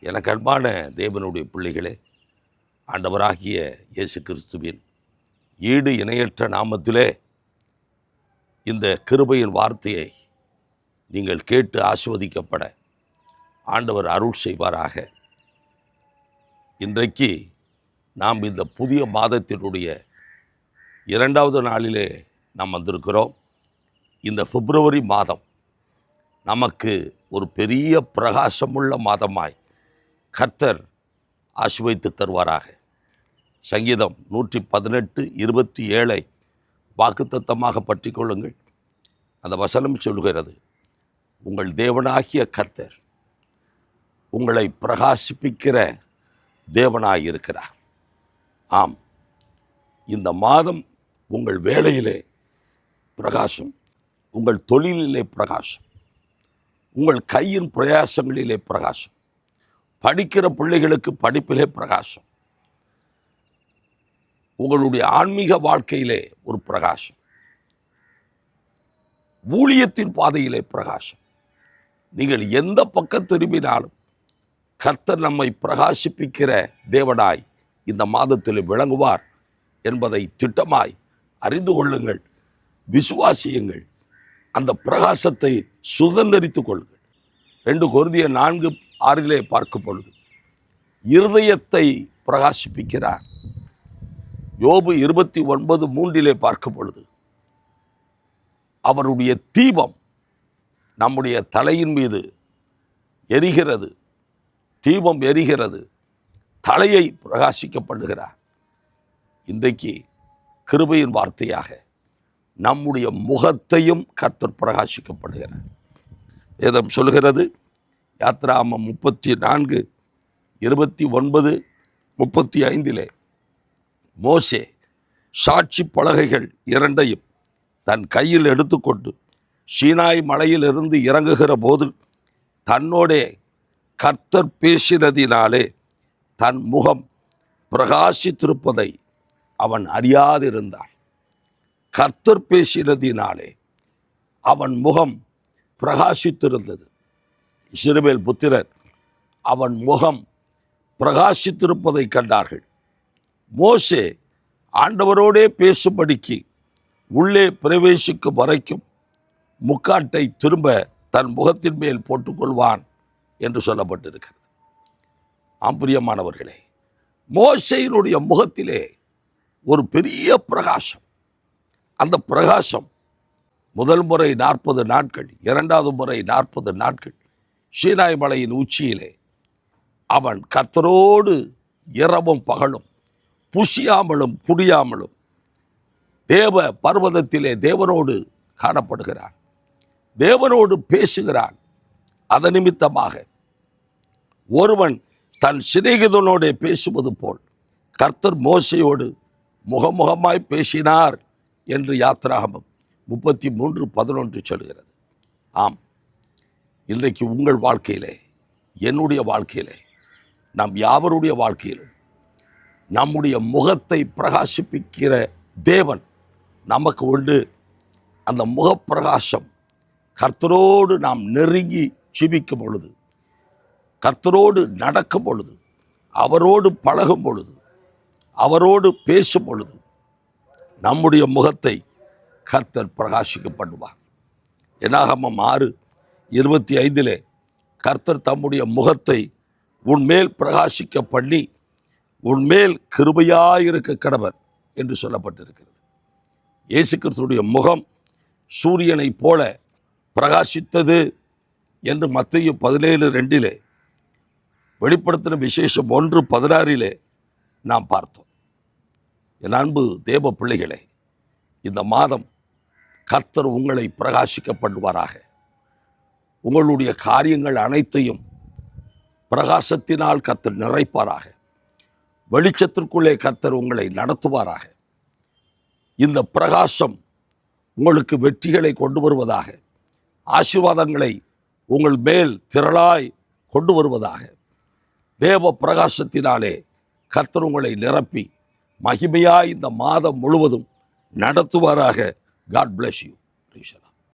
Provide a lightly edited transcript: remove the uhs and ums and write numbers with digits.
எனக்கு அன்பான தேவனுடைய பிள்ளைகளே, ஆண்டவராகிய இயேசு கிறிஸ்துவின் ஈடு இணையற்ற நாமத்திலே இந்த கிருபையின் வார்த்தையை நீங்கள் கேட்டு ஆசீர்வதிக்கப்பட ஆண்டவர் அருள் செய்வாராக. இன்றைக்கு நாம் இந்த புதிய மாதத்தினுடைய 2வது நாளிலே நாம் வந்திருக்கிறோம். இந்த பிப்ரவரி மாதம் நமக்கு ஒரு பெரிய பிரகாசமுள்ள மாதமாய் கர்த்தர் ஆசீர்வதித்து தருவாராக. சங்கீதம் 118:27 வாக்குத்தத்தமாக பற்றி கொள்ளுங்கள். அந்த வசனம் சொல்கிறது, உங்கள் தேவனாகிய கர்த்தர் உங்களை பிரகாசிப்பிக்கிற தேவனாய் இருக்கிறார். ஆம், இந்த மாதம் உங்கள் வேலையிலே பிரகாசம், உங்கள் தொழிலிலே பிரகாசம், உங்கள் கையின் பிரயாசங்களிலே பிரகாசம், படிக்கிற பிள்ளைகளுக்கு படிப்பிலே பிரகாசம், உங்களுடைய ஆன்மீக வாழ்க்கையிலே ஒரு பிரகாசம், ஊழியத்தின் பாதையிலே பிரகாசம். நீங்கள் எந்த பக்கம் திரும்பினாலும் கர்த்தர் நம்மை பிரகாசிப்பிக்கிற தேவனாய் இந்த மாதத்தில் விளங்குவார் என்பதை திட்டமாய் அறிந்து கொள்ளுங்கள், விசுவாசியுங்கள், அந்த பிரகாசத்தை சுதந்தரித்துக் கொள்ளுங்கள். 2 கொரிந்தியர் 4:6 பார்க்கும் பொழுது இருதயத்தை பிரகாசிப்பிக்கிறார். யோபு 29:3 பார்க்கும் பொழுது அவருடைய தீபம் நம்முடைய தலையின் மீது எரிகிறது, தீபம் எரிகிறது, தலையை பிரகாசிக்கப்படுகிறார். இன்றைக்கு கிருபையின் வார்த்தையாக நம்முடைய முகத்தையும் கர்த்தர் பிரகாசிக்கப்படுகிறார். வேதம் சொல்கிறது, யாத்ராகமம் 34:29-35 மோசே சாட்சி பலகைகள் 2ஐயும் தன் கையில் எடுத்துக்கொண்டு சீனாய் மலையிலிருந்து இறங்குகிற போது தன்னோடே கர்த்தர் பேசினதினாலே தன் முகம் பிரகாசித்திருப்பதை அவன் அறியாதிருந்தான். கர்த்தர் பேசினதினாலே அவன் முகம் பிரகாசித்திருந்தது. இஸ்ரவேல் புத்திரர் அவன் முகம் பிரகாசித்திருப்பதை கண்டார்கள். மோசே ஆண்டவரோடே பேசும்படிக்கு உள்ளே பிரவேசிக்கும் வரைக்கும் முக்காட்டை திரும்ப தன் முகத்தின் மேல் போட்டுக்கொள்வான் என்று சொல்லப்பட்டிருக்கிறது. பிரியமானவர்களே, மோசேயினுடைய முகத்திலே ஒரு பெரிய பிரகாசம். அந்த பிரகாசம் முதல் முறை 40 நாட்கள், 2வது முறை 40 நாட்கள் சீனாய் மலையின் உச்சியிலே அவன் கர்த்தரோடு இரவும் பகலும் புசியாமலும் குடியாமலும் தேவ பர்வதத்திலே தேவனோடு காணப்படுகிறான், தேவனோடு பேசுகிறான். அதன் நிமித்தமாக ஒருவன் தன் சிநேகிதனோடு பேசுவது போல் கர்த்தர் மோசையோடு முகமுகமாய் பேசினார் என்று யாத்ராகமம் 33:11 சொல்கிறது. ஆம், இன்றைக்கு உங்கள் வாழ்க்கையிலே, என்னுடைய வாழ்க்கையிலே, நம் யாவருடைய வாழ்க்கையிலும் நம்முடைய முகத்தை பிரகாசிப்பிக்கிற தேவன் நமக்கு உண்டு. அந்த முகப்பிரகாசம் கர்த்தரோடு நாம் நெருங்கி ஜீவிக்கும் பொழுது, கர்த்தரோடு நடக்கும் பொழுது, அவரோடு பழகும் பொழுது, அவரோடு பேசும் பொழுது நம்முடைய முகத்தை கர்த்தர் பிரகாசிக்கப்படுவார். என்னாகமம் 6:25 கர்த்தர் தம்முடைய முகத்தை உன்மேல் பிரகாசிக்க பண்ணி உன்மேல் கிருபையாயிருக்க கடவர் என்று சொல்லப்பட்டிருக்கிறது. இயேசு கிறிஸ்துடைய முகம் சூரியனை போல பிரகாசித்தது என்று மத்தேயு 17:2 வெளிப்படுத்தின விசேஷம் 1:16 நாம் பார்த்தோம். என் அன்பு தேவ பிள்ளைகளே, இந்த மாதம் கர்த்தர் உங்களை பிரகாசிக்கப்படுவாராக. உங்களுடைய காரியங்கள் அனைத்தையும் பிரகாசத்தினால் கர்த்தர் நிறைப்பாராக. வெளிச்சத்திற்குள்ளே கர்த்தர் உங்களை நடத்துவாராக. இந்த பிரகாசம் உங்களுக்கு வெற்றிகளை கொண்டு வருவதாக, ஆசீர்வாதங்களை உங்கள் மேல் திரளாய் கொண்டு வருவதாக. தேவ பிரகாசத்தினாலே கர்த்தர் உங்களை நிரப்பி மகிமையாய் இந்த மாதம் முழுவதும் நடத்துவாராக. God bless you.